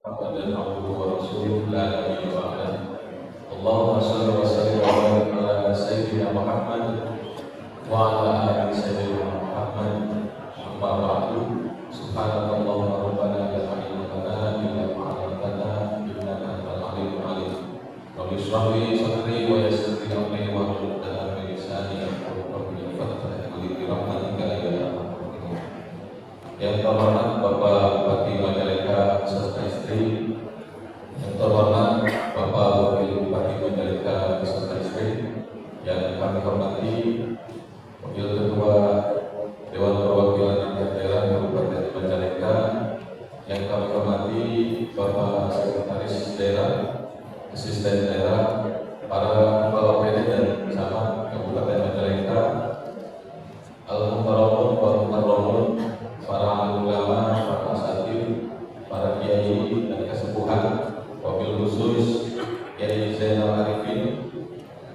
Muhammadan abduhu wa rasuluhu la nabiyya ba'dah. Allahumma shalli wa sallim wa barik ala sayyidina Muhammad wa ala ali sayyidina Muhammad. Amma ba'du. Subhanakallahumma rabbana la ilma lana illa ma 'allamtana innaka antal alimul hakim. Rabbi shrah li sadri wa yassir li amri wahlul 'uqdatam min lisani yafqahu qawli. Fathah li bi rahmatika ya arhamar rahimin. Yang terhormat Bapak Bupati Majalengka beserta istri, yang terhormat Bapak Wakil Bupati Majalengka beserta istri, yang kami hormati Wakil Ketua Dewan Perwakilan Rakyat Daerah Kabupaten Majalengka, yang kami hormati Bapak Sekretaris Daerah, Asisten Daerah, para kepala PD dan camat Kabupaten Majalengka, al-mukarramun wal mukarramun, para ulama, para asatidz, para kiai dan kesepuhan, wabil khusus Kiai Zainal Arifin,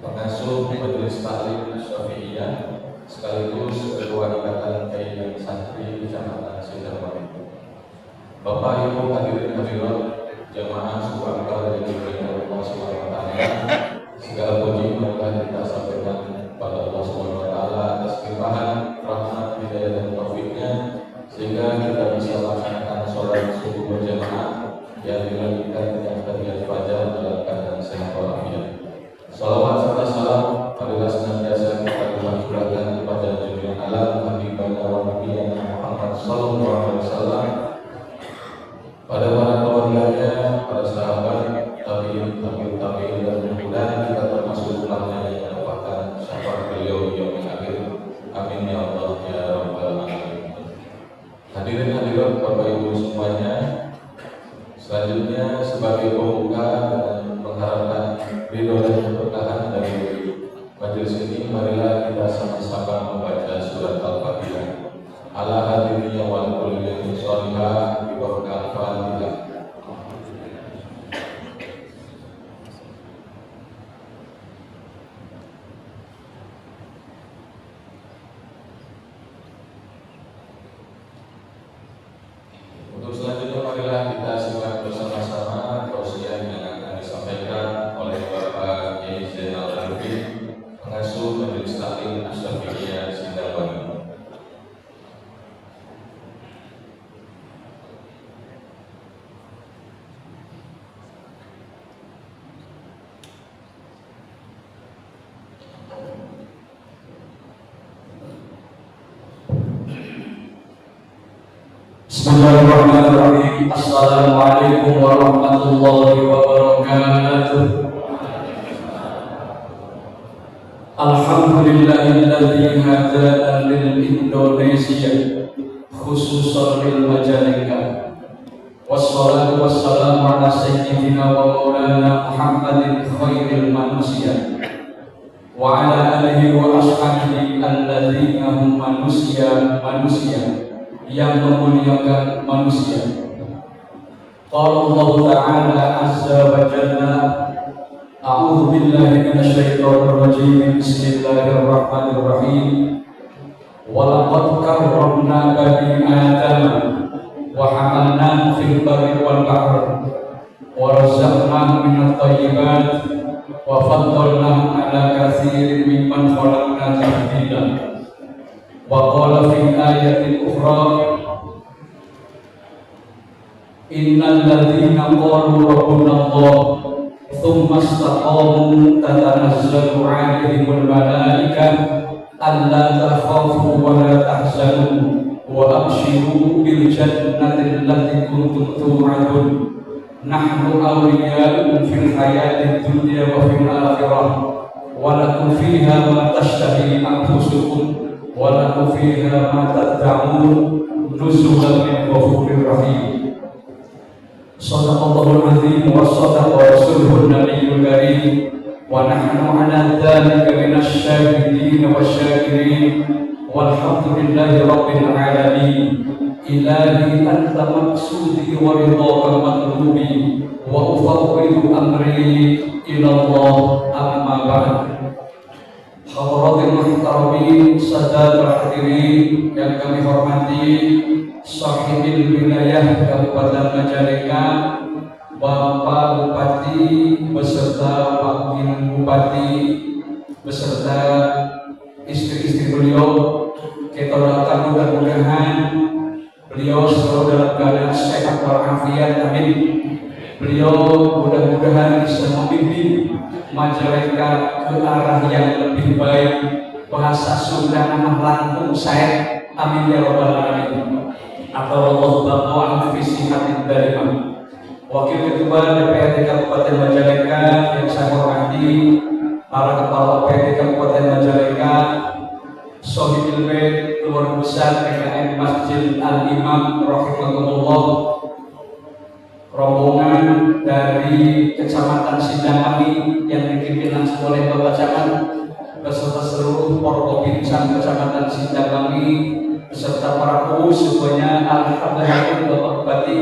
pengasuh Majelis Taklim Syafi'iyah, sekaligus Ketua Ikatan Kiai dan Santri Kecamatan Sidoarjo. Bapak Ibu hadirin hadirat jamaah suku akbar yang dimuliakan Allah Subhanahu wa taala, segala puji marilah kita sampaikan kepada Allah Subhanahu wa taala atas limpahan rahmat, hidayah dan taufiknya, sehingga kita bisa melaksanakan sholat subuh berjamaah yang dilakukan dengan tahiyat fajar dalam keadaan sehat walafiat. Salawat serta salam marilah senantiasa kita curahkan kepada junjungan alam Habibana wa Nabiyana Muhammad sallallahu alaihi wasallam, pada para keluarganya, para sahabat, tabi'in, dan mudah-mudahan kita termasuk ulama yang mendapatkan syafaat beliau di yaumil akhir. Amin ya Allah ya rabbal alamin. Hadirin hadirat Bapak Ibu semuanya, selanjutnya sebagai pembuka dengan mengharapkan ridho dan keberkahan dari majelis ini, marilah kita sama-sama membaca surat Al-Fatihah. Ala hadirin wal kulli sholihah bi barakal Fatihah. Untuk selanjutnya marilah kita simak bersama-sama tausiah yang akan disampaikan oleh Bapak Kiai Zainal Arifin, pengasuh Majelis Taklim Syafi'iyah Sidoarjo. Bismillahirrahmanirrahim. Assalamualaikum warahmatullahi wabarakatuh. Alhamdulillahilladzi hadana lil Indonesia khususan lil Majalengka. Wassalatu wassalamu ala sayyidina wa maulana Muhammadin khairil manusia wa ala alihi wa ashabihi alladzina hum manusia yang memuliakan manusia. Qala Allah Ta'ala azza wa jalla, a'udzu billahi minasyaitonir rajim. Bismillahirrahmanirrahim. Wa laqad karramna bani Adam wa hamalnahum fil barri wal bahri wa razaqnahum minat thayyibat wa faddalnahum ala katsirin mimman khalaqna tafdila. Wa qala fi ayatin ukhra, innal ladzina qalu rabbuna Allah tsumma istaqamu tatanazzalu 'alaihimul malaikah alla takhafu wa la tahzanu wa abshiru bil jannati allati kuntum tu'adun nahnu awliya'ukum fil hayatid dunya wa fil akhirah wa lakum fiha ma tashtahi anfusukum wa lakum fiha ma tad'un nuzulan min ghafurir rahim. Shadaqallahul azim wa shadaqa rasuluhun nabiyyul karim wa nahnu ala dzalika minasy syahidin wasyakirin walhamdulillahi rabbil alamin. Ilahi anta maqsudi wa ridhaka matlubi wa ufawwidu amri ila Allah, amma ba'd. Hadratil muhtaramin, sahabat hadirin yang kami hormati, sahibil wilayah Kabupaten Majalengka, Bupati beserta Wakil Bupati beserta istri-istri beliau, kita doakan mudah-mudahan beliau selalu dalam keadaan sehat walafiat, amin. Beliau mudah-mudahan bisa memimpin Majalengka ke arah yang lebih baik, bahasa Sunda nama langkung saya, amin ya rabbal alamin. Atau Allah baqa'an fi sihatin daimah. Wakil Ketua DPRD Kabupaten Majalengka yang saya hormati, para kepala PPD Kabupaten Majalengka, Sohibul Bait, keluarga besar PKN Masjid Al-Imam rahimahullah, rombongan dari Kecamatan Sindangwangi yang dipimpin langsung oleh Bapak Camat beserta seluruh Forkopimsa Kecamatan Sindangwangi beserta para pengurus semuanya, alhamdulillah, Bapak Bupati,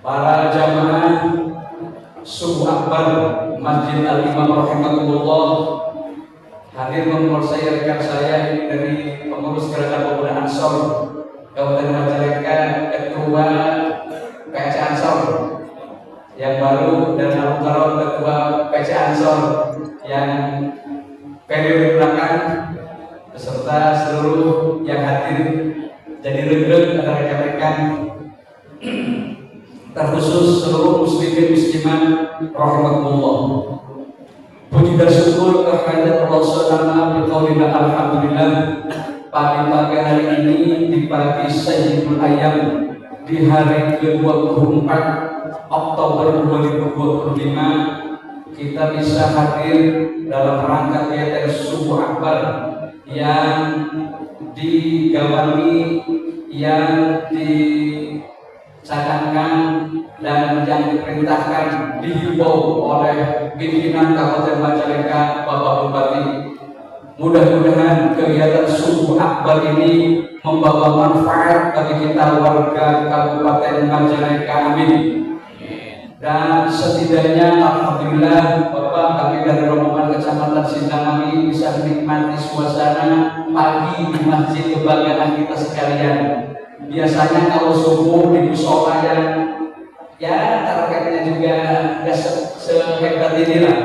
para jamaah Subuh Akbar Masjid Al-Imam rahimahullah, hadir memperoleh saya rekan saya ini dari pengurus Gerakan Pemuda Ansor Kabupaten Majalengka, Ketua PC Ansor yang baru, dan Alun Ketua PC Ansor yang periode belakang, beserta seluruh yang hadir. Jadi rekan ada rekan-rekan, terkhusus seluruh muslimin muslimat rahimahullah. Puji dan syukur kehadirat Allah Subhanahu wa taala, alhamdulillah. Pagi hari ini di pagi Sayyidul Ayyam di hari ke-24 Oktober 2025 kita bisa hadir dalam rangka kegiatan Subuh Akbar yang digawangi, yang dicadangkan dan yang diperintahkan, dihimbau oleh pimpinan Kabupaten Majalengka, Bapak Bupati. Mudah-mudahan kegiatan Subuh Akbar ini membawa manfaat bagi kita warga Kabupaten Majalengka, amin. Dan setidaknya alhamdulillah Bapak, kami dari rombongan Kecamatan Sindangwangi bisa menikmati suasana pagi di masjid kebanggaan kita sekalian. Biasanya kalau subuh di musola yang ya targetnya juga tidak sehebat inilah,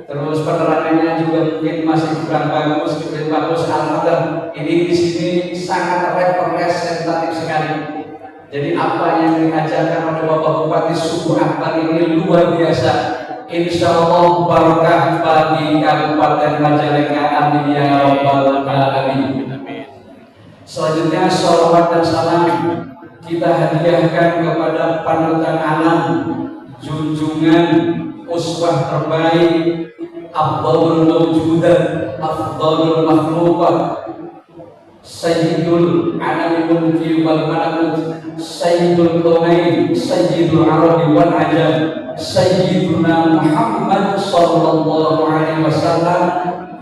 terus penerangannya juga mungkin masih kurang bagus, lebih bagus. Alhamdulillah ini di sini sangat representatif sekali. Jadi apa yang diajarkan oleh Bapak Bupati Subuh Akbar ini luar biasa. Insya Allah barakah bagi Kabupaten Majalengka, amin ya rabbal alamin. Selanjutnya sholawat dan salam kita hadiahkan kepada panutan alam, junjungan uswah terbaik, afdhalul mawjudat, afdhalul makhluqat, sayyidul alami mulki wal malakut, sayyidul kaunain, sayyidul arabi wal ajam, sayyiduna Muhammad sallallahu alaihi wasallam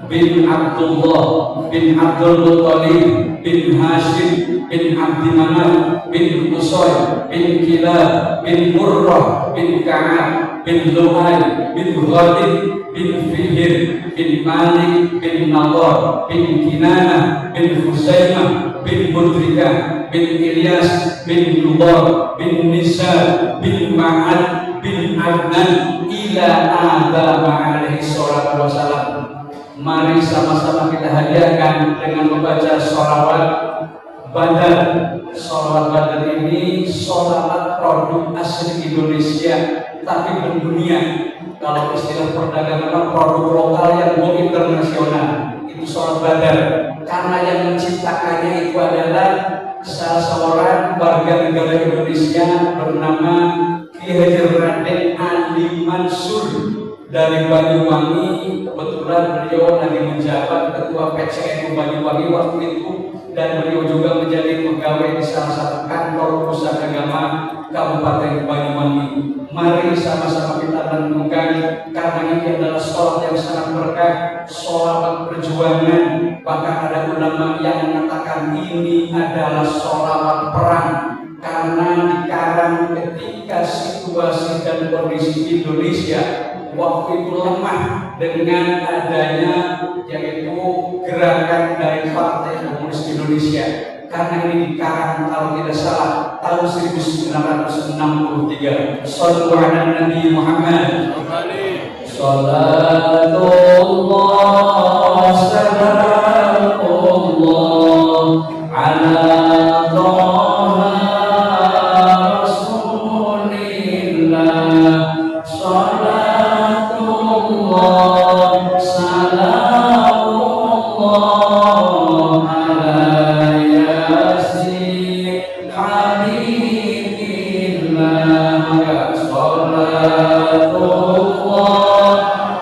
bin Abdullah bin Abdul Muttalib bin Hashim bin Abdi Manaf bin Qusay bin Kilab bin Murrah bin Ka'ab bin Lu'ay bin Ghalib bin Fihr bin Malik bin Nadar bin Kinana bin Husaymah bin Mudrikah bin Ilyas bin Lubar bin Nisa bin Ma'ad bin Adnan ila Adam alaihi salatu wassalam. Mari sama-sama kita hadiahkan dengan membaca sholawat badar. Sholawat badar ini sholawat produk asli Indonesia tapi mendunia. Kalau istilah perdagangan produk lokal yang go internasional, itu sholawat badar. Karena yang menciptakannya itu adalah salah seorang warga negara Indonesia bernama Ki Hajar Raden Ali Mansur dari Banyuwangi. Kebetulan beliau lagi menjabat ketua PCNU Banyuwangi waktu itu, dan beliau juga menjadi pegawai di salah satu kantor pusat agama Kabupaten Banyuwangi. Mari sama-sama kita renungkan, karena ini adalah sholat yang sangat berkah, sholat perjuangan. Bahkan ada ulama yang mengatakan ini adalah sholat perang, karena dikarang ketika situasi dan kondisi Indonesia waktu itu lemah dengan adanya yaitu gerakan dari Partai Komunis Indonesia. karena ini dikarang kalau tidak salah tahun 1963. Shallu ala Nabi Muhammad. Salatullah salamullah ala Taha Rasulillah. Salatullah salamullah ala Yasin Habibillah. Salatullah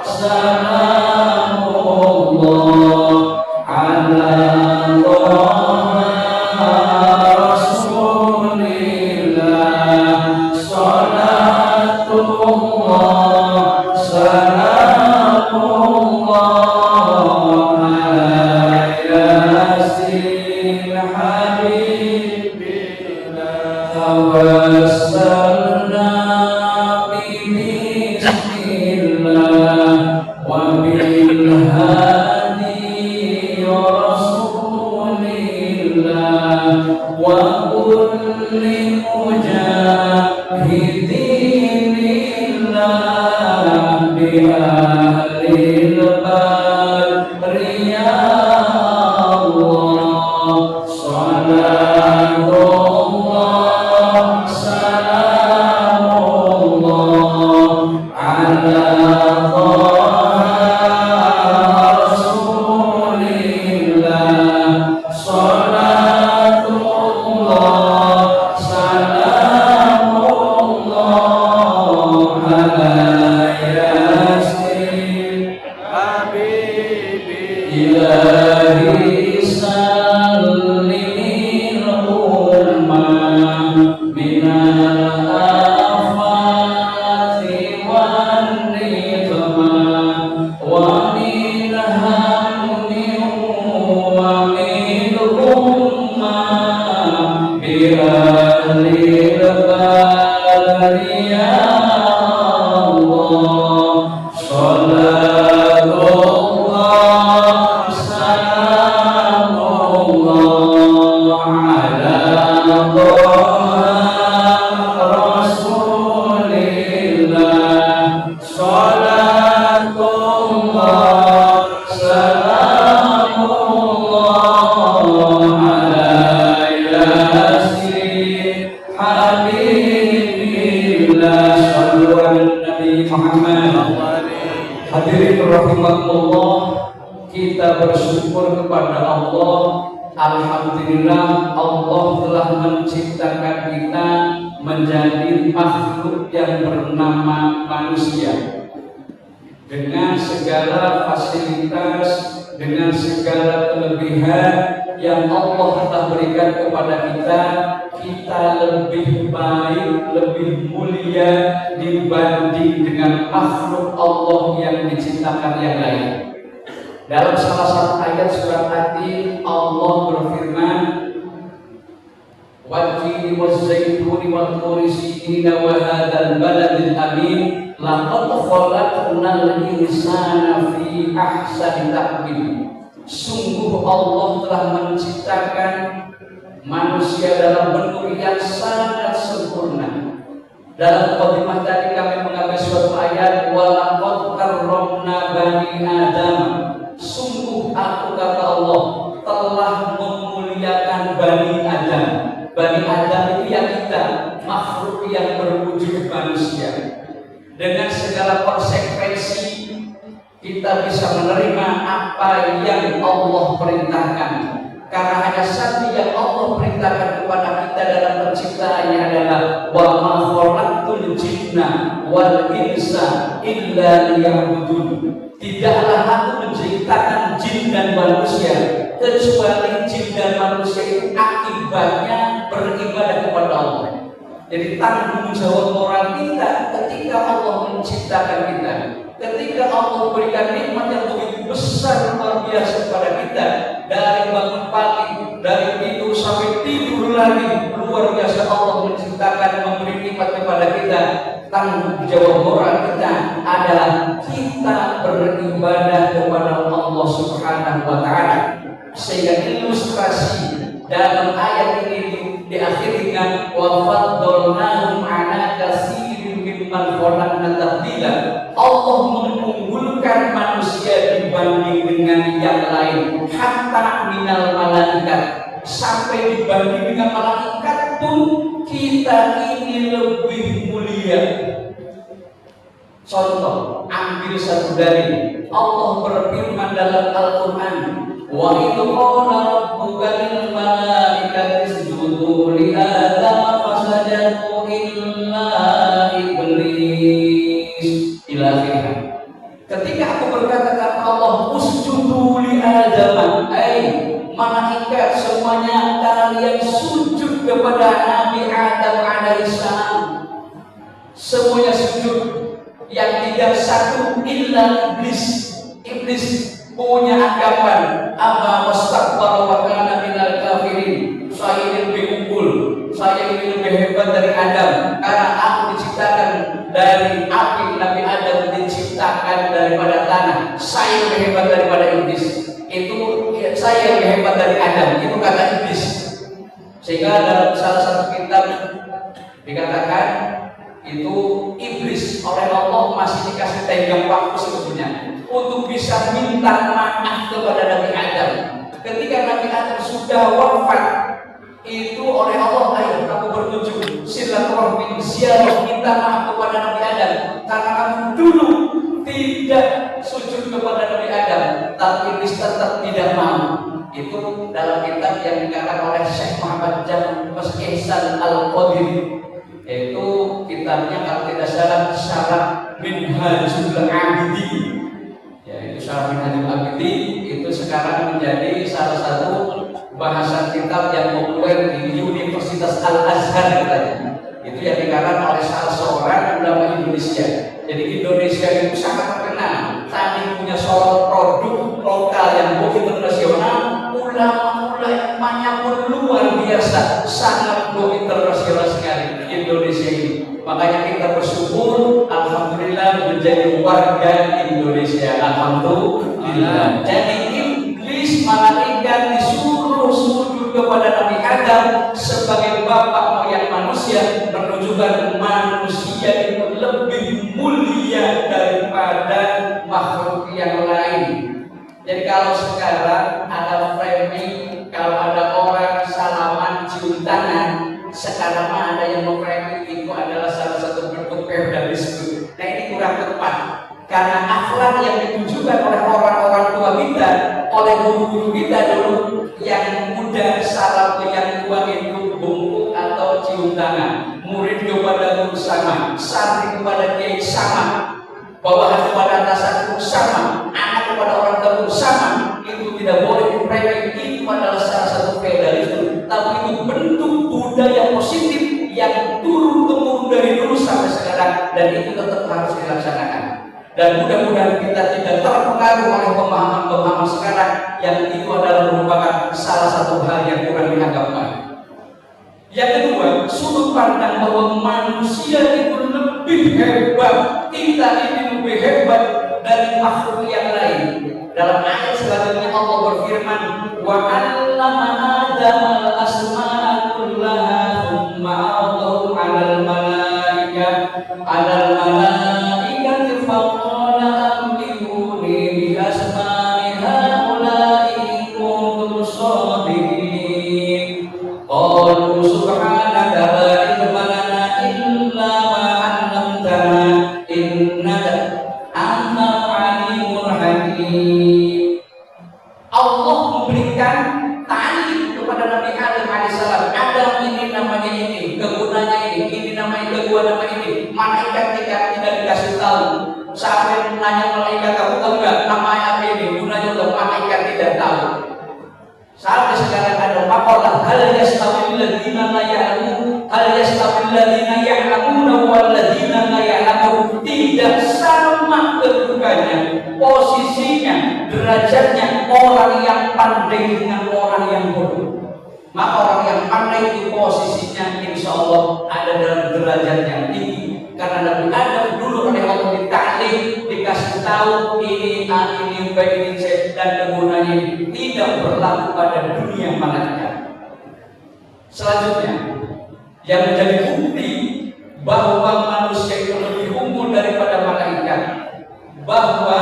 salamullah ala Taha Rasulillah. Salatullah salamullah ala Yasin Habibillah. Tawassalna bismillah wa bil hadi rasulillah wa kulli mujahidin lillah bi ahlil bariyah Allah. Salatullah salamullah ala Taha Rasulillah. Salatullah salamullah ala Yasin Ilahi sallimil ummah minal afati wan nikmah wa min hammin wa min ummah bi ahlil bariyah Allah. Salatullah salamullah ala Taha Rasulillah. Salatullah salamullah ala Yasin Habibillah. Shallu ala Nabi Muhammad. Hadirin rahimakumullah, kita bersyukur kepada Allah. Alhamdulillah, Allah telah menciptakan kita menjadi makhluk yang bernama manusia dengan segala fasilitas, dengan segala kelebihan yang Allah telah berikan kepada kita. Kita lebih baik, lebih mulia dibanding dengan makhluk Allah yang diciptakan yang lain. Dalam salah satu ayat surat At-Tin, Allah berfirman, "Wat-tini waz-zaituni wat-turi siniina wa hadzal baladil amin, laqad khalaqnal insana fi ahsani taqwim." Sungguh Allah telah menciptakan manusia dalam bentuk yang sangat sempurna. Dalam khotbah tadi kami mengambil suatu ayat, walaqad karramna bani Adam. Sungguh aku, kata Allah, telah memuliakan bani Adam. Bani Adam itu ya kita, makhluk yang berwujud manusia. Dengan segala konsekuensi kita bisa menerima apa yang Allah perintahkan. Karena hanya satu yang Allah perintahkan kepada kita dalam penciptaannya adalah wa ma khalaqtul jinna wal insa illa liya'budun. Tidaklah aku menciptakan jin dan manusia kecuali jin dan manusia itu akibatnya beribadah kepada Allah. Jadi tanggung jawab moral kita ketika Allah menciptakan kita, ketika Allah berikan nikmat yang begitu besar luar biasa kepada kita, dari bangun pagi, dari tidur sampai tidur lagi, luar biasa Allah menciptakan, memberi nikmat kepada kita. Tanggung jawab moral kita adalah kita beribadah kepada Allah Subhanahu wa Ta'ala. Sehingga ilustrasi Dalam ayat ini diakhiri dengan wa faddalnahum ala katsirin mimman khalaqna tafdila. Allah mengunggulkan manusia dibanding dengan yang lain, hatta minal malaikat, sampai dibanding dengan malaikat pun kita ini lebih mulia. Contoh, ambil satu dalil. Allah berfirman dalam Al-Quran, wa idh qala rabbuka lil malaikati isjudu li Adam fasajadu illa iblis. Ila akhirih. Ketika aku berkata kepada Allah, usjudu li Adam, malaikat semuanya kalian sujud kepada Nabi Adam alaihissalam. Semuanya sujud. Yang tidak satu illa iblis. Iblis punya anggapan aba wastakbara wa kana minal kafirin. Saya ini lebih unggul, saya ini lebih hebat dari Adam, karena aku diciptakan dari api, Nabi Adam diciptakan daripada tanah. Saya lebih hebat daripada iblis. Itu saya lebih hebat dari Adam. Itu kata iblis. Sehingga dalam salah satu kitab dikatakan itu iblis oleh Allah masih dikasih tenggang waktu sebetulnya untuk bisa minta maaf kepada Nabi Adam. Ketika Nabi Adam sudah wafat, itu oleh Allah, ayo kamu berkunjung silaturahmi, ziarah, minta maaf kepada Nabi Adam karena kamu dulu tidak sujud kepada Nabi Adam, tapi iblis tetap tidak mau. Itu dalam kitab yang dikatakan oleh Syekh Muhammad Mas Ihsan Al-Qadir, yaitu kitabnya kalau tidak salah Syarah Minhajul Abidin, yaitu Syarah Minhajul Abidin. Itu sekarang menjadi salah satu bahasan kitab yang populer di Universitas Al-Azhar katanya. Itu yang dikarang oleh salah seorang ulama Indonesia. Jadi Indonesia itu sangat terkenal, tadi punya seorang produk lokal yang go internasional, ulama-ulamanya pun luar biasa, sangat go internasional sekali Indonesia ini. Makanya kita bersyukur, alhamdulillah menjadi warga Indonesia. Alhamdulillah. Jadi iblis malaikat disuruh sujud kepada Nabi Adam sebagai bapak moyang manusia, menunjukkan manusia itu lebih mulia daripada makhluk yang lain. Jadi kalau sekarang ada framing, kalau ada orang salaman cium tangan, sekarang ada yang memframing itu adalah salah satu bentuk feudalisme. Nah ini kurang tepat, karena akhlak yang ditunjukkan oleh orang-orang tua kita, oleh guru-guru kita dulu, yang muda salam ke yang tua itu bungkuk atau cium tangan, murid kepada guru sama, santri kepada kiai sama, bawahan kepada atasan pun sama, anak kepada orang tua pun sama. Itu tidak boleh diprediksi. Itu adalah salah satu feudalisme, tapi itu bentuk budaya positif yang turun temurun dari dulu sampai sekarang, dan itu tetap harus dilaksanakan. Dan mudah-mudahan kita tidak terpengaruh oleh pemahaman-pemahaman sekarang yang itu adalah merupakan salah satu hal yang kurang dianggap baik. Yang kedua, sudut pandang bahwa manusia itu lebih hebat, kita ini lebih hebat dari makhluk yang lain. Dalam ayat selanjutnya Allah berfirman, wa 'allama Adama al-asma'a kullaha thumma 'aradahu 'alal malaikati faqala anbi'uni bi asma'i haula'i in kuntum shadiqin. Qalu subhanaka la ilma lana illa ma 'allamtana innaka antal 'alimul hakim. Allah memberikan ta'lim kepada Nabi Adam alaihissalam. Adam ini namanya ini, kegunaannya ini namanya kedua nama ini. Malaikat tidak dikasih tahu. Sampai nanya malaikat, kamu tahu nggak namanya apa ini? Gunanya untuk malaikat tidak tahu. Sampai sekarang ada makalah hal yastawil ladzina la ya'lamun, hal yastawil ladzina ya'lamun wal ladzina la ya'lamun. Tidak sama kedudukannya, posisinya, derajatnya orang yang pandai dengan orang yang bodoh. Maka orang yang pandai itu posisinya insya Allah ada dalam derajat yang tinggi. Karena Nabi Adam dulu oleh Allah ditaklim, dikasih tahu ini A, ini B, ini C, dan kegunaannya tidak berlaku pada dunia malaikat. Selanjutnya, yang menjadi bukti bahwa manusia itu lebih unggul daripada malaikat, bahwa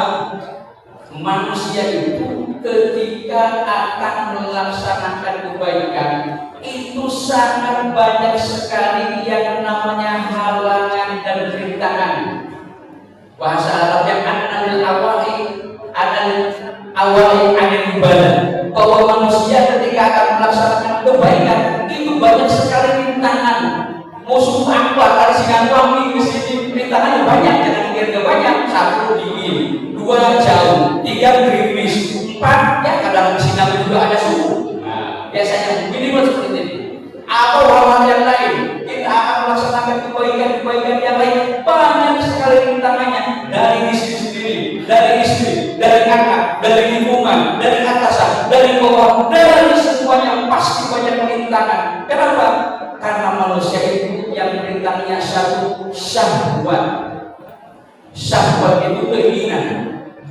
manusia itu ketika akan melaksanakan kebaikan itu sangat banyak sekali yang namanya halangan dan rintangan. Bahasa Arab yang anil awali anil ibadah, bahwa manusia ketika akan melaksanakan kebaikan itu banyak sekali rintangan. Musuh apa kali sinangwangi di sini rintangannya banyak, jangan kira banyak. 1 dingin, 2 jauh, 3 gerimis, 4 ya kadang sinang juga ada suhu. Nah, biasanya minimal seperti ini. Atau hal-hal yang lain, kita akan melaksanakan kebaikan yang lain, banyak sekali rintangannya, dari diri sendiri, dari istri, dari anak, dari lingkungan, dari atasan, dari bawah, dari semuanya pasti banyak rintangan. Kenapa? Karena manusia itu yang rintangannya satu, syahwat. Syahwat itu keinginan,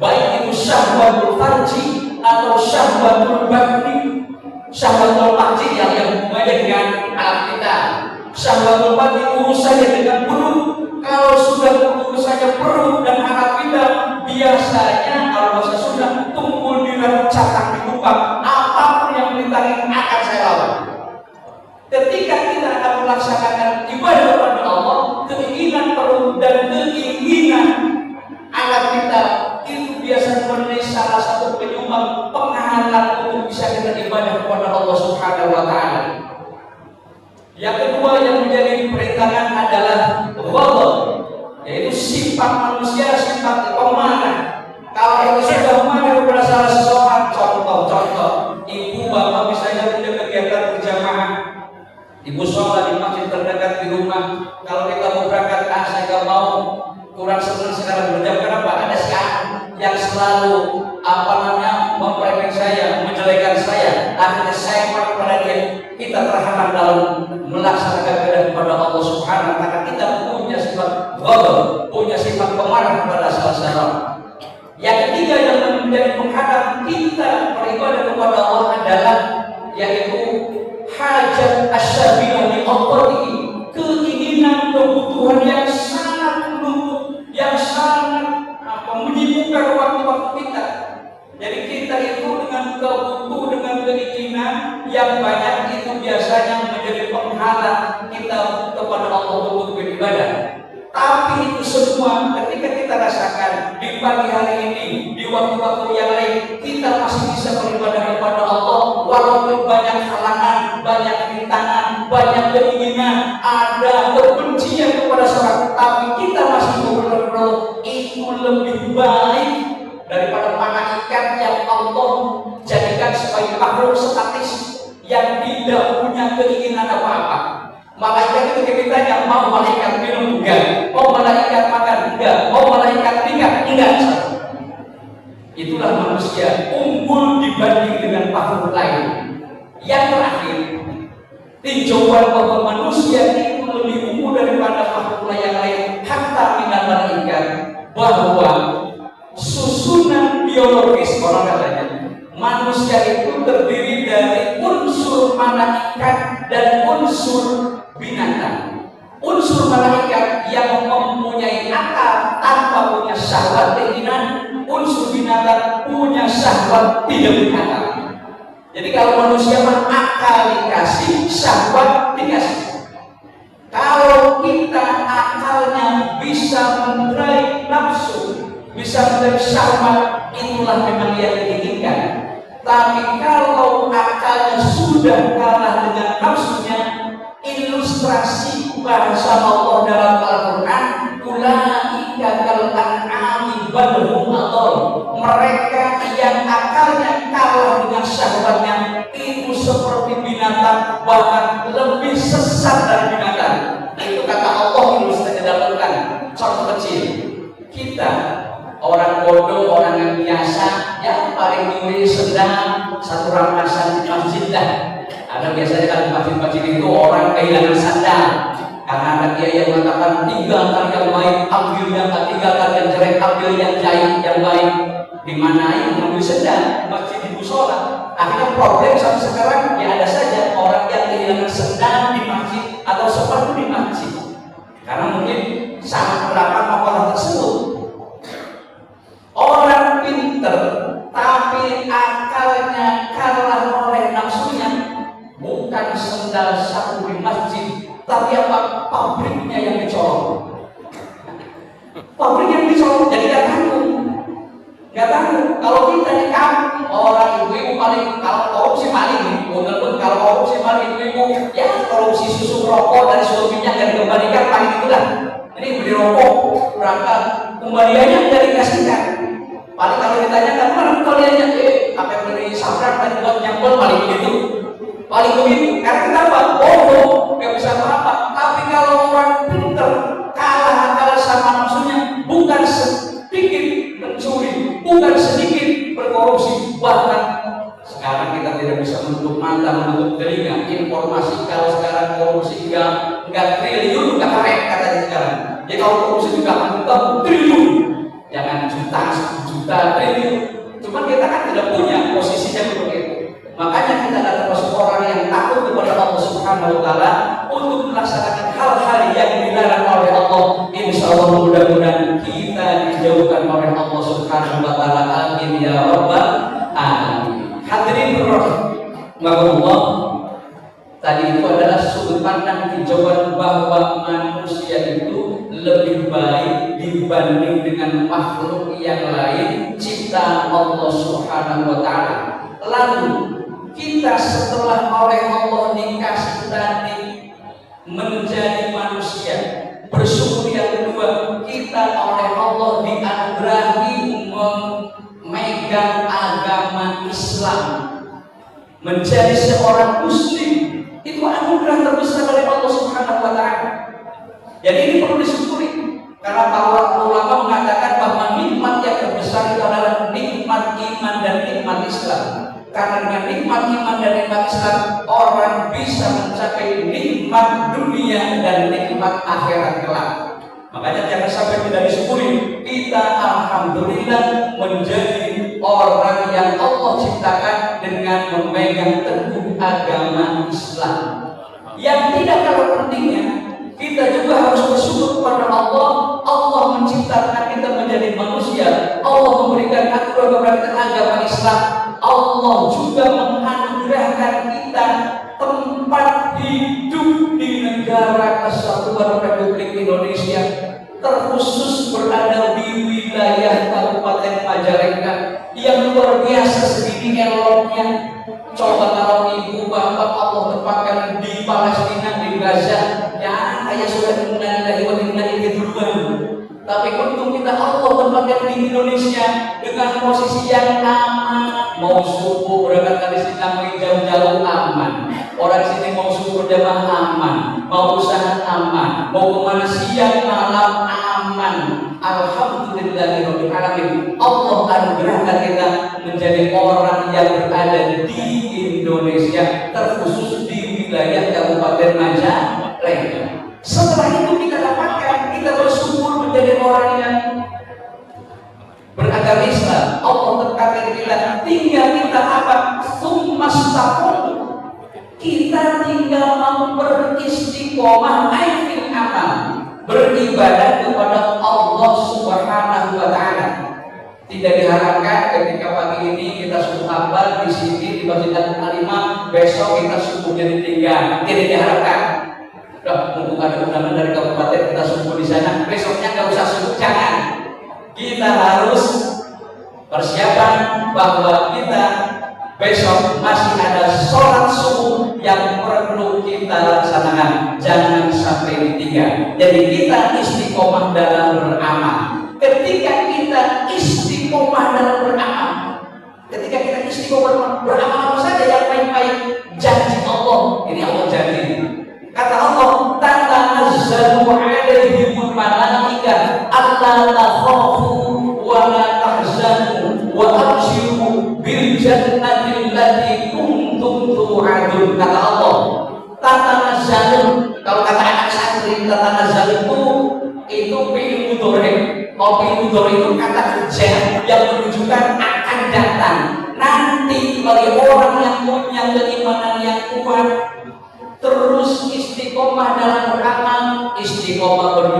baik itu syahwatul farji atau syahwatul batni. Syahwatul farji yang hubungannya dengan alat kita, syahwatul batni urusannya dengan perut. Kalau sudah urusannya perut dan alat kita, biasanya kalau bahasa Sunda tumpul di dalam catak di lubang, apapun yang rintangan akan saya lawan. Ketika kita akan melaksanakan ibadah kepada Allah, keinginan perut dan keinginan alat kita itu biasa menjadi salah satu penyumbang penghalang untuk bisa kita ibadah kepada Allah Subhanahu wa Ta'ala. Yang kedua yang menjadi perintangan adalah ghadab, yaitu sifat manusia, sifat pemarah. Kalau itu sudah marah kepada salah seseorang, contoh, ibu bapak misalnya punya kegiatan berjamaah, ibu sholat di masjid terdekat di rumah. Kalau kita mau berangkat, saya gak mau, kurang senang sekarang berjamaah. Kenapa? Ada si A yang selalu memperemehkan saya, menjelekan saya. Akhirnya saya marah kepada dia. Kita terhalang dalam melaksanakan ibadah kepada Allah Subhanahu wa Ta'ala. Kita punya sifat ghadab, punya sifat pemarah kepada salah seorang. Yang ketiga yang menjadi penghalang kita beribadah kepada Allah adalah yaitu hajat asyabilah li qadrihi, keinginan kebutuhan yang sangat menumpuk, yang sangat menyibukkan waktu-waktu kita. Jadi kita itu dengan dengan keinginan yang banyak itu biasanya menjadi penghalang kita kepada Allah untuk beribadah. Tapi itu semua ketika kita rasakan di pagi hari ini, di waktu-waktu yang lain, kita masih bisa beribadah kepada Allah walaupun banyak halangan, banyak rintangan, banyak keinginan, ada kebencian kepada seorang, tapi kita masih beribadah. Itu lebih baik daripada malaikat yang Allah jadikan sebagai makhluk statis yang tidak punya keinginan apa-apa. Malaikat itu kita mau malaikat minum enggak, mau malaikat makan enggak, mau malaikat nikah enggak. Itulah manusia unggul dibanding dengan makhluk lain. Yang terakhir, tinjauan bahwa manusia itu lebih unggul daripada makhluk yang lain, hatta minal malaikat, bahwa susunan biologis orang katanya manusia itu terdiri dari unsur malaikat dan unsur binatang. Unsur malaikat yang mempunyai akal tanpa punya syahwat keinginan, unsur binatang punya syahwat tidak binatang. Jadi kalau manusia akal dikasih, syahwat dikasih. Kalau kita akalnya bisa menderai nafsu, bisa menderai syahwat, itulah memang yang diinginkan. Tapi kalau akalnya sudah kalah dengan nafsunya, ilustrasi bahasa Allah dalam Al-Quran, ulaika kal an'ami bal hum adall. Mereka yang akalnya kalah dengan syahwatnya itu seperti binatang, bahkan lebih sesat dari binatang. Itu kata Allah ilustrasi didapatkan. Contoh kecil, kita orang bodoh, orang yang biasa, yang paling nyuri sedang satu ramasan di masjid dah. Ada biasanya kan di masjid-masjid itu orang kehilangan sandal karena ada dia yang mengatakan 3 kali yang baik ambil yang 3 kali yang jelek ambil yang baik. Di mana yang mengambil sandal masjid di musola, Akhirnya problem sampai sekarang ya ada saja orang yang kehilangan sendal di masjid atau sepatu di masjid karena mungkin sangat merapat masalah tersebut. Orang pinter tapi akalnya kalah oleh nafsunya, bukan sendal satu di masjid, tapi apa? Pabriknya yang dicolong. Pabrik yang dicolong, jadi nggak tanggung. Kalau kita di kampung, orang ibu-ibu paling kalau korupsi paling, bener-bener kalau korupsi paling ibu-ibu, ya korupsi susu rokok dari suaminya nggak dikembalikan paling itulah. Ini beli rokok berangkat, kembaliannya nggak dikasihkan. Paling kalau ditanyakan mana kembaliannya, apa yang beli sabrak tadi buat nyampol paling begitu. Karena kenapa? Bodoh, nggak bisa apa-apa. Tapi kalau orang pinter kalah sama nafsunya, bukan sedikit mencuri, bukan sedikit berkorupsi, bahkan sekarang kita tidak bisa menutup mata, menutup telinga. Informasi kalau sekarang korupsi nggak triliun, nggak keren katanya sekarang. Jadi kalau korupsi juga menetap triliun, jangan juta, 10 juta, triliun. Cuman kita kan tidak punya posisinya begitu. Makanya kita adalah termasuk orang yang takut kepada Allah Subhanahu wa Ta'ala untuk melaksanakan hal-hal yang dilarang oleh Allah. Insya Allah mudah-mudahan kita dijauhkan oleh Allah Subhanahu wa Ta'ala. Amin ya rabbal alamin. Hadirin rahimahullah, tadi itu adalah sudut pandang tinjauan bahwa manusia itu lebih baik dibanding dengan makhluk yang lain ciptaan Allah Subhanahu wa Ta'ala. Lalu kita setelah oleh Allah dikasih tadi menjadi manusia, bersyukur yang kedua kita oleh Allah dianugerahi memegang agama Islam, menjadi seorang muslim. Itu anugerah terbesar dari Allah Subhanahu wa Ta'ala. Jadi ini perlu disyukuri karena para ulama mengatakan bahwa nikmat yang terbesar itu adalah nikmat iman dan nikmat Islam. Karena dengan nikmat iman dan nikmat Islam, orang bisa mencapai nikmat dunia dan nikmat akhirat kelak. Makanya jangan sampai tidak disyukuri. Kita alhamdulillah menjadi orang yang Allah ciptakan dengan memegang teguh agama Islam. Yang tidak kalah pentingnya, kita juga harus bersyukur kepada Allah. Allah menciptakan kita menjadi manusia. Allah memberikan aturan kepada agama Islam. Allah juga menganugerahkan kita tempat hidup di negara Kesatuan Republik Indonesia, terkhusus berada di wilayah Kabupaten Majalengka yang luar biasa segini eloknya. Coba kalau ibu bapak Allah tempatkan di Palestina, di Gaza, ya kayak sudah mengenai wa inna ilaihi raji'un. Tapi untung kita Allah tempatkan di Indonesia dengan posisi yang aman. Mau subuh berangkat dari sini namanya jauh-jauh aman. Orang sini mau subuh berjamaah aman, mau usaha aman, mau kemana siang malam aman. Alhamdulillahirabbil alamin. Allah anugerahkan kita menjadi orang yang berada di Indonesia, terkhusus di wilayah Kabupaten Majalengka. Setelah itu kita dapatkan, kita bersyukur menjadi orang yang beragama Islam. Allah terkata kita tinggal kita apa? Summastaqom. Kita tinggal mau beristiqomah fil amal, beribadah kepada Allah Subhanahu wa Ta'ala. Tidak diharapkan ketika pagi ini kita subuh hafal di sini di Masjid Al-Kalimah, besok kita subuhnya ditinggal. Tidak diharapkan. Mumpung ada undangan dari kabupaten kita subuh di sana, besoknya nggak usah subuh, jangan. Kita harus persiapan bahwa kita besok masih ada sholat subuh yang perlu kita laksanakan, jangan sampai ditinggal. Jadi kita istiqomah dalam beramal. Ketika kita istiqomah dalam beramal, ketika kita istiqomah beramal apa saja yang baik-baik, janji Allah. Ini Allah janji. Kata Allah, tatanazzalu alaihimul malaikah alla takhafu wa la tahzanu wa abshiru bil jannati allati kuntum tu'adun. Kata Allah, tatanazzalu, kalau kata anak santri tatanazzalu itu fi'il mudhari. Fi'il mudhari itu kata kerja yang menunjukkan akan datang. Nanti bagi orang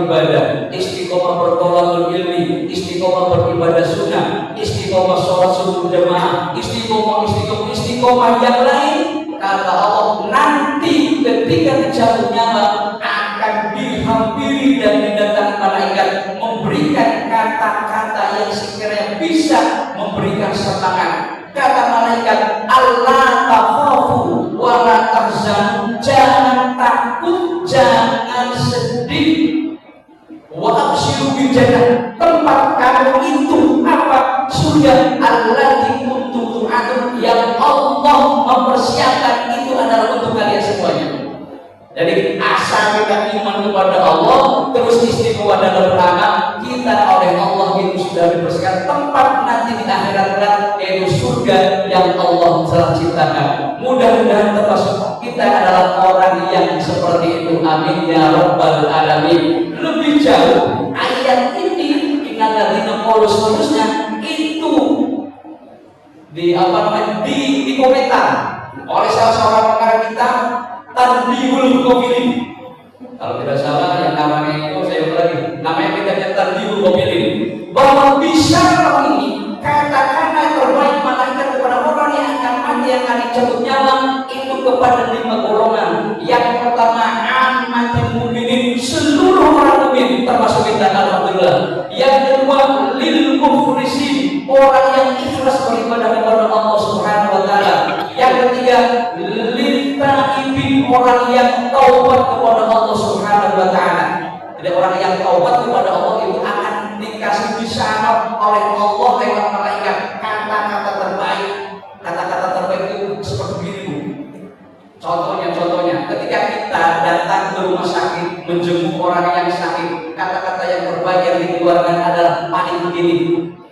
ibadah, istiqomah bertolakul ilmi, istiqomah beribadah sunnah, istiqomah sholat subuh jamaah, istiqomah yang lain. Kata Allah, nanti ketika dicabut nyawa akan dihampiri dan didatangi malaikat memberikan kata-kata yang sekiranya bisa memberikan semangat. Kata malaikat, Allah takhafu wa la tahzanu, jangan takut, jangan sedih. Wa abshiru bil jannah, tempat kamu itu apa? Surga allati kuntum tu'adun, yang Allah mempersiapkan itu adalah untuk kalian semuanya. Jadi asal kita iman kepada Allah, terus istiqomah dalam beramal, kita oleh Allah itu sudah dipersiapkan tempat nanti di akhirat kelak, yaitu surga yang Allah telah ciptakan. Mudah-mudahan termasuk kita adalah orang yang seperti itu. Amin ya rabbal alamin. Lebih jauh ayat ini innal ladzina qalu seterusnya itu di komentar oleh salah seorang pakar kita Tadbirul Qabilin. Kalau tidak salah yang namanya itu saya lagi namanya kitabnya Tadbirul Qabilin, bahwa bisa ini kata-kata terbaik malaikat kepada orang yang akan mati, yang akan dicabut nyawa itu kepada 5 golongan. Yang pertama ammatul mukminin, seluruh orang mukmin termasuk kita alhamdulillah. Yang kedua lil mukhlisin, orang yang ikhlas beribadah kepada Allah Subhanahu wa taala. Yang ketiga lil taibin, orang yang taubat kepada Allah Subhanahu wa taala. Jadi orang yang taubat kepada Allah itu akan dikasih bisyarah oleh Allah lewat malaikat kata-kata terbaik. Kata-kata terbaik itu seperti itu. Contohnya ketika kita datang ke rumah sakit menjenguk orang yang sakit, kata-kata yang terbaik yang dikeluarkan adalah paling begini: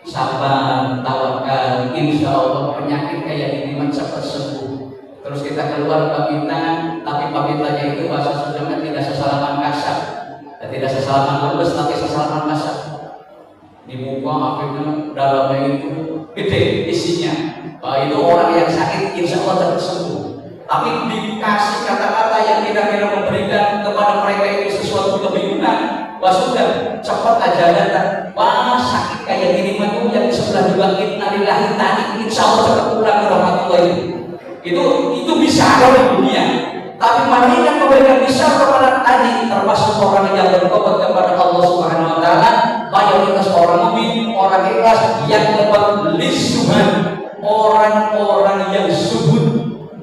sabar, tawakal, insya Allah penyakit kayak ini cepat sembuh. Terus kita keluar pamitan, tapi pamitannya itu bahasa Sundanya tidak sesalaman kasar, tidak sesalaman lemes, tapi sesalaman kasar. Di muka akhirnya dalamnya itu gede isinya. Itu orang yang sakit insya Allah cepat sembuh. Tapi dikasih kata-kata yang kira-kira memberikan kepada mereka itu sesuatu kebingungan. Wah sudah cepat aja datang. Wah sakit kayak gini mah tuh yang sebelah juga innalillahi tadi insya Allah cepat pulang ke rahmatullah itu bisa ada di dunia. Tapi malaikat memberikan bisa kepada tadi termasuk orang yang bertobat kepada Allah Subhanahu wa taala, mayoritas orang mukmin, orang ikhlas yang bertobat lisuhan, orang-orang yang zuhud.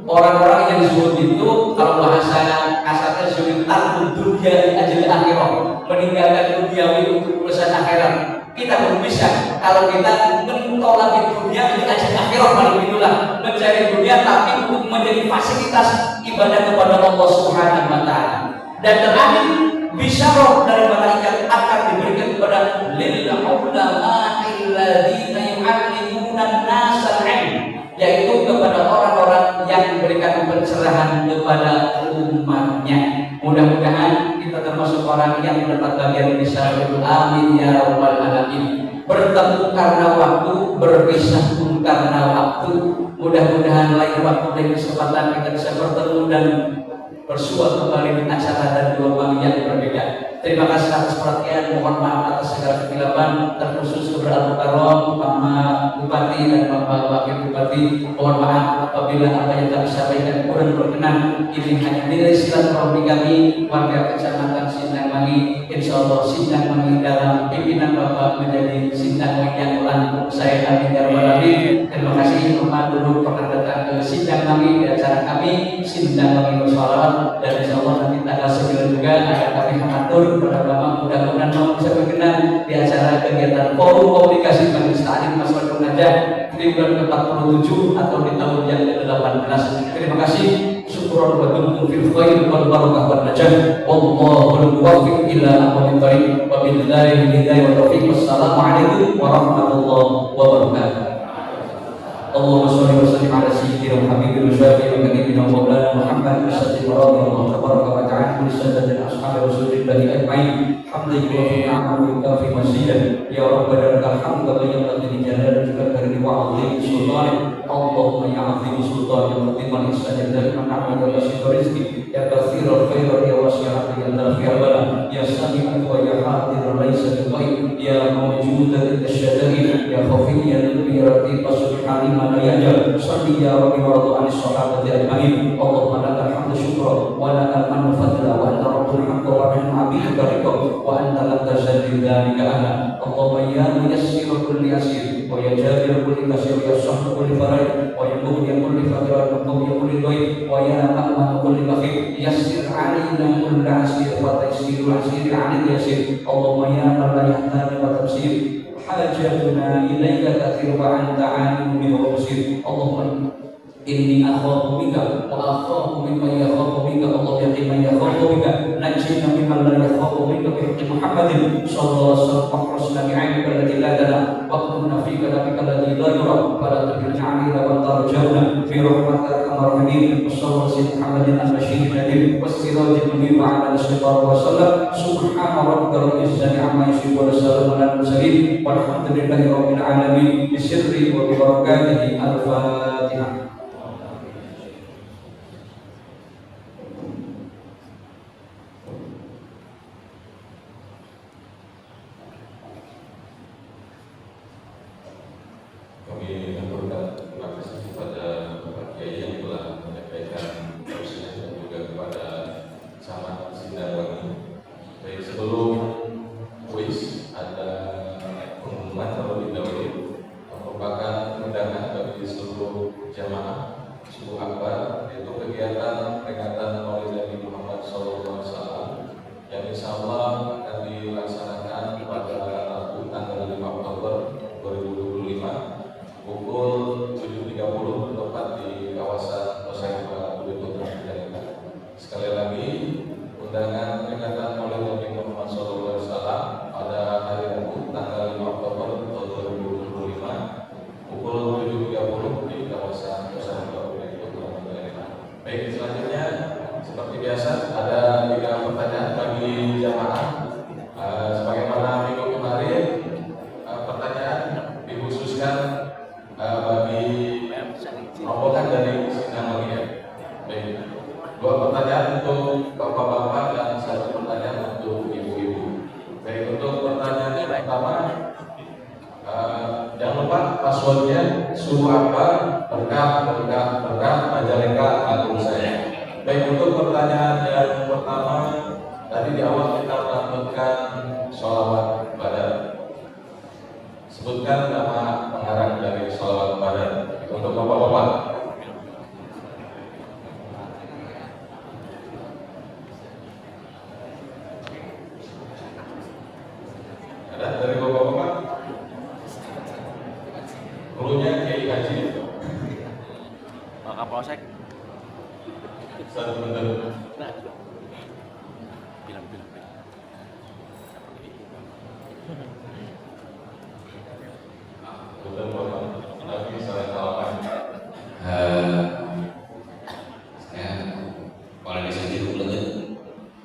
Orang-orang yang zuhud itu kalau bahasa kasarnya zuhud tarkul dunya di ajli akhirah, meninggalkan duniawi untuk urusan akhirat. Kita belum bisa kalau kita mentolak dunia di ajli akhirah, paling itulah mencari dunia tapi untuk menjadi fasilitas ibadah kepada Allah Subhanahu wa taala. Dan terakhir bisyarah dari malaikat akan diberikan kepada lil ulama alladzina yu'allimuna an-nasa al-'ilm, yaitu kepada orang-orang yang memberikan pencerahan kepada umatnya. Mudah-mudahan kita termasuk orang yang mendapat bagian bisyarah itu. Amin ya rabbal alamin. Bertemu karena waktu, berpisah pun karena waktu. Mudah-mudahan lain waktu dan kesempatan kita bisa bertemu dan bersua kembali di acara dan gelombang yang berbeda. Terima kasih atas perhatian, mohon maaf atas segala kesilapan, terkhusus kepada Al-Mukarram, Bapak Bupati dan Bapak Wakil Bupati. Mohon maaf apabila apa yang kami sampaikan kurang berkenan. Ini hanya nilai silaturahmi kami warga Kecamatan Sindangwangi. Insya Allah Sindangwangi dalam pimpinan Bapak menjadi Sindangwangi yang langgeng. Saya amin ya rabbal alamin. Terima kasih Bapak dulu pernah datang ke Sindangwangi di acara kami Sindangwangi bersolawat, dan insya Allah nanti tanggal 9 juga akan kami mengatur kepada Bapak, mudah-mudahan mau bisa berkenan di acara kegiatan forum komunikasi Majelis Ta'lim Masyarakat Najah di bulan ke-47 atau di tahun yang ke-18. Terima kasih. Syukuran wa dumtum fil khair wal barakah wan najah. Wallahul muwaffiq ila aqwamit thariq. Wa billahi hidayah wa taufiq. Wassalamualaikum warahmatullahi wabarakatuh. Allahumma shalli wa sallim ala sayyidina Muhammadin wa syafi'i wa nabiyina Maulana Muhammad sallallahu alaihi wa ta'ala wa sallam ashabi rasulillahi ajma'in. Hamdan wa ni'mahu wa fi masjidah ya rabbana lakal hamdu wa yanbaghi li jalalika wa 'azimi sultanik. Allahumma ya 'azimi sultanik wa timan ihsan ya man na'budu wa syukru rizqi ya katsirul khair ya wasi'al ya نافع البلاء يا سميع ويا حاضر ليس بغيب يا موجودا عند الشدائد يا خفيا برتيب سبحان ما لا يعجب صل يا ربي وارض عن الصحابة أجمعين اللهم لك الحمد شكرا ولك المن فضلا وأنت رب الحق ورحم عبيدك رقا وأنت لم تزل ذلك أنا اللهم يا ميسر كل يسير ويا جابر كل كسير يا صاحب كل فرج ويا مغني كل فقير ويا كل ضيف ويا مأمن كل بخيل يسر علينا كل عسير وتيسير العسير عليك يسير اللهم يا من لا يحتاج وتبصير حاجتنا إليك كثير وأنت عالم به وبصير اللهم إني أخاف بك وأخاف ممن يخاف بك الله يقي من يخاف بك نجينا ممن لا يخاف بك بحق محمد صلى الله عليه وسلم واحرسنا بعينك التي لا تنام واكتبنا في كلامك الذي لا يرى فلا تكلنا علينا وأنت رجونا في رحمتك أرحم الراحمين وصلى الله على محمد البشير النذير والسراج المنير وعلى آله وصحبه وسلم سبحان ربك رب العزة عما يصفون وسلام على المرسلين والحمد لله رب العالمين بسر وببركاته الفاتحة. Kami mengucapkan terima kasih kepada Bapak Kiai yang telah menyampaikan urusan dan juga kepada Camat Sinarwangi. Baik, sebelum kuis ada pengumuman terlebih dahulu merupakan undangan bagi seluruh jamaah suku Akbar, yaitu kegiatan peringatan Maulid Nabi Muhammad SAW yang insya Allah akan dilaksanakan pada Rabu tanggal 5 Oktober 2025 pukul 7.30 tepat di kawasan Nusantara Budi Putra Jakarta. Sekali lagi, undangan peringatan Maulid Nabi Muhammad SAW pada hari Rabu tanggal 5 Oktober 2025 pukul 7.30 di kawasan Nusantara Budi Putra Jakarta. Baik, selanjutnya seperti biasa ada 3 pertanyaan bagi jamaah. Sebagaimana minggu kemarin, pertanyaan dikhususkan bagi rombongan dari Sinarwangi. Baik, 2 pertanyaan untuk bapak-bapak dan 1 pertanyaan untuk ibu-ibu. Baik, untuk pertanyaan yang pertama, jangan lupa passwordnya suhu apa berkah Majalengka agung saya. Baik, untuk pertanyaan yang pertama, tadi di awal kita melantunkan sholawat badan. Sebutkan nama pengarang dari sholawat badan untuk bapak-bapak. Ada dari bapak-bapak? Gurunya Kiai Haji Kapolsek. satu bentar. Bilang. Betul bapak. Tapi saya tawarkan. Saya kepala desa Jeruk Legit.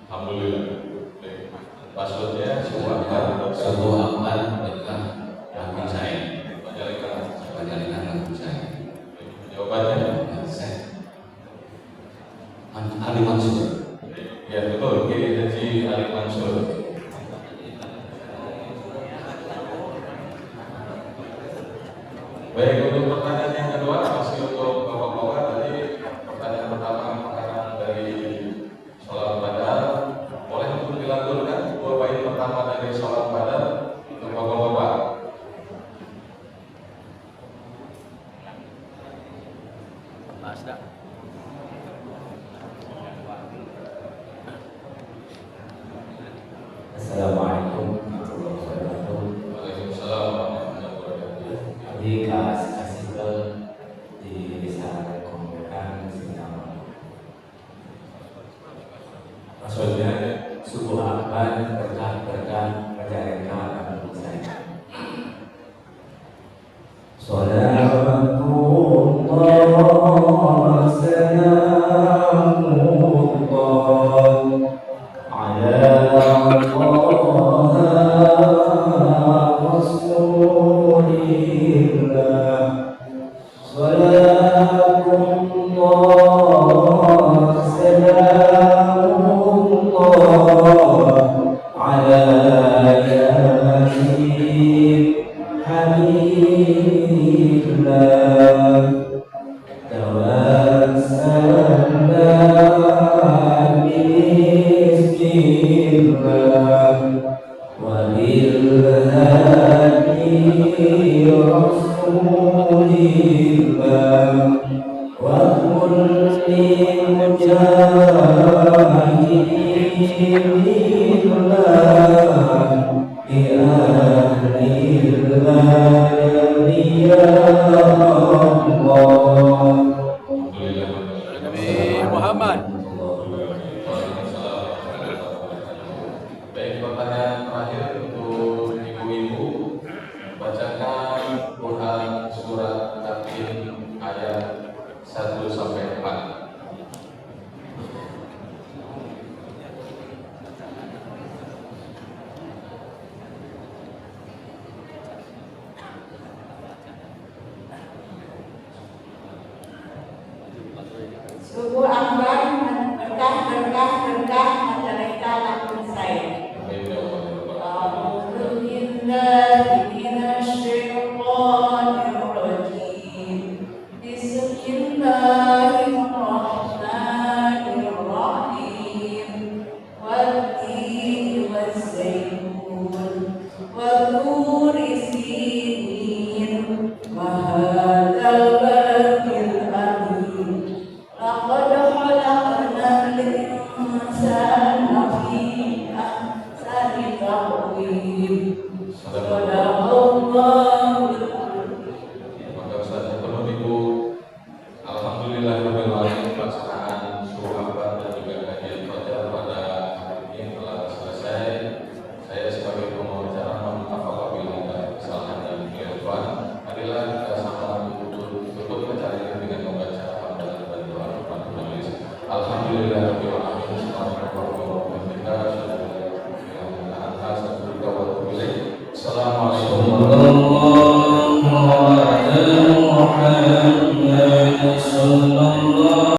Alhamdulillah. Baik. Passwordnya Suhu Suhu Ahmad berkah Rahim saya. Majalengka. Majalengka Rahim saya. Jawabannya Saya Ali Mansur. ya betul, Kiai Haji Ali Mansur. Baik, untuk pertanyaan yang kedua masih untuk bapak-bapak. Tadi pertanyaan pertama pengarang dari sholat badar, boleh untuk dilanturkan 2 bait pertama dari sholat badar untuk bapak-bapak. Baik, pertanyaan terakhir untuk ibu-ibu, bacakan Quran surat Yasin ayat 1 sampai 4. Subuh akbar, berkah masyarakat lampung saya. A'udzu billahi minasyaitonir rajim. Bismillahirrahmanirrahim. Wat-tini waz-zaitun wa turi sinin wa hadzal baladil amin. Laqad khalaqnal insana fi ahsani taqwim. Sadaqallahul Maka Ustaz yang penuh Ibu, Alhamdulillahirabbil alamin, pelaksanaan surah dan juga kajian fajar pada hari ini telah selesai. Saya sebagai pembicara mohon maaf apabila ada kesalahan dan keliruan. Marilah kita sama betul-betul mencari dengan membaca hamdalah dan doa kepada majelis. Alhamdulillahirabbil alamin. Assalamualaikum warahmatullahi wabarakatuh. Sallallahu alaihi wasallam.